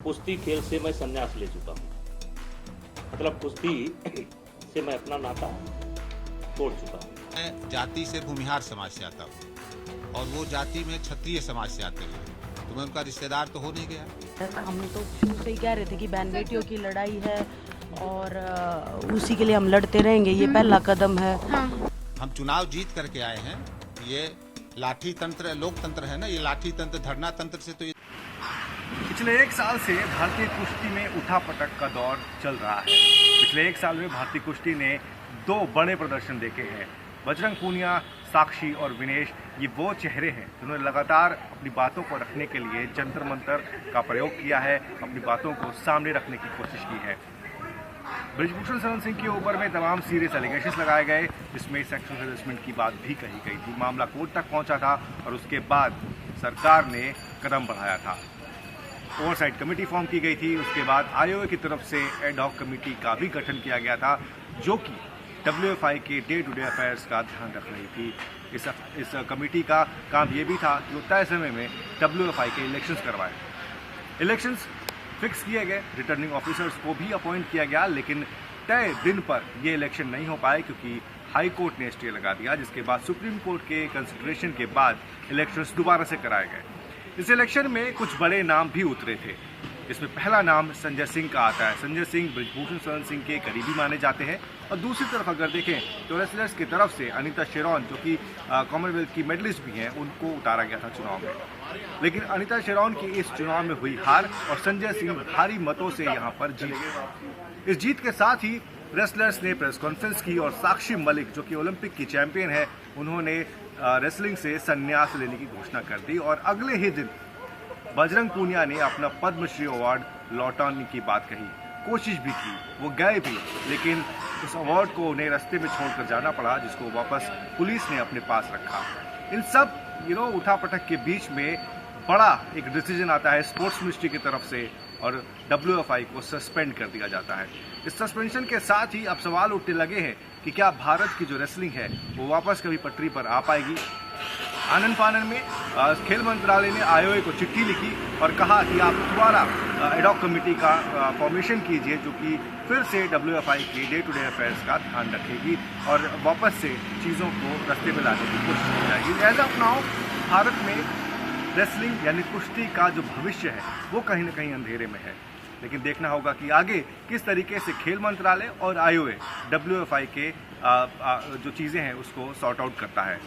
कुश्ती खेल से मैं संन्यास ले चुका हूँ। मतलब कुश्ती से मैं अपना नाता तोड़ चुका हूँ। मैं जाति से भूमिहार समाज से आता हूँ और वो जाति में क्षत्रिय समाज से आते हैं, तो मैं उनका रिश्तेदार तो हो नहीं गया। हम तो शुरू से ही कह रहे थे कि बहन बेटियों की लड़ाई है और उसी के लिए हम लड़ते रहेंगे, ये पहला कदम है। हम चुनाव जीत करके आए हैं। ये लाठी तंत्र लोकतंत्र है ना, ये लाठी तंत्र धरना तंत्र से तो ये पिछले एक साल से भारतीय कुश्ती में उठापटक का दौर चल रहा है। पिछले एक साल में भारतीय कुश्ती ने दो बड़े प्रदर्शन देखे हैं। बजरंग पूनिया, साक्षी और विनेश, ये वो चेहरे हैं जिन्होंने लगातार अपनी बातों को रखने के लिए जंतर मंतर का प्रयोग किया है, अपनी बातों को सामने रखने की कोशिश की है। ब्रिजभूषण शरण सिंह के ऊपर में तमाम सीरियस एलिगेशंस लगाए गए, जिसमें सेक्सुअल हैरेसमेंट की बात भी कही गई थी। मामला कोर्ट तक पहुंचा था और उसके बाद सरकार ने कदम बढ़ाया था। ओवरसाइट कमेटी फॉर्म की गई थी। उसके बाद आईओए की तरफ से एड हॉक कमेटी का भी गठन किया गया था, जो कि डब्ल्यूएफआई के डे टू डे अफेयर्स का ध्यान रख रही थी। इस कमेटी का काम ये भी था कि वो तय समय में डब्ल्यूएफआई के इलेक्शंस करवाए। इलेक्शंस फिक्स किए गए, रिटर्निंग ऑफिसर्स को भी अपॉइंट किया गया, लेकिन तय दिन पर ये इलेक्शन नहीं हो पाए क्योंकि हाई कोर्ट ने स्टे लगा दिया, जिसके बाद सुप्रीम कोर्ट के कंसिडरेशन के बाद इलेक्शंस दोबारा से कराए गए। इस इलेक्शन में कुछ बड़े नाम भी उतरे थे। इसमें पहला नाम संजय सिंह का आता है। संजय सिंह ब्रिजभूषण शरण सिंह के करीबी माने जाते हैं और दूसरी तरफ अगर देखें तो रेसलर्स की तरफ से अनीता शेरॉन, जो कि कॉमनवेल्थ की मेडलिस्ट भी हैं, उनको उतारा गया था चुनाव में। लेकिन अनीता शेरॉन की इस चुनाव में हुई हार और संजय सिंह भारी मतों से यहाँ पर जीत गए। इस जीत के साथ ही रेसलर्स ने प्रेस कॉन्फ्रेंस की और साक्षी मलिक, जो कि ओलंपिक की चैंपियन है, उन्होंने रेसलिंग से संन्यास लेने की घोषणा कर दी और अगले ही दिन बजरंग पूनिया ने अपना पद्मश्री अवार्ड लौटाने की बात कही। कोशिश भी की, वो गए भी, लेकिन उस अवार्ड को उन्हें रास्ते में छोड़कर जाना पड़ा, जिसको वापस पुलिस ने अपने पास रखा। इन सब उठापटक के बीच में बड़ा एक डिसीजन आता है स्पोर्ट्स मिनिस्ट्री की तरफ से और डब्ल्यूएफआई को सस्पेंड कर दिया जाता है। इस सस्पेंशन के साथ ही अब सवाल उठने लगे हैं कि क्या भारत की जो रेसलिंग है वो वापस कभी पटरी पर आ पाएगी। आनन फानन में खेल मंत्रालय ने आईओए को चिट्ठी लिखी और कहा कि आप दोबारा एडॉक कमेटी का फॉर्मेशन कीजिए, जो कि फिर से डब्ल्यूएफआई के डे टू डे अफेयर्स का ध्यान रखेगी और वापस से चीज़ों को रास्ते में लाने की कोशिश की जाएगी। एज ऑफ नाउ भारत में रेसलिंग यानी कुश्ती का जो भविष्य है वो कहीं ना कहीं अंधेरे में है, लेकिन देखना होगा कि आगे किस तरीके से खेल मंत्रालय और आईओए डब्ल्यूएफआई के जो चीज़ें हैं उसको सॉर्ट आउट करता है।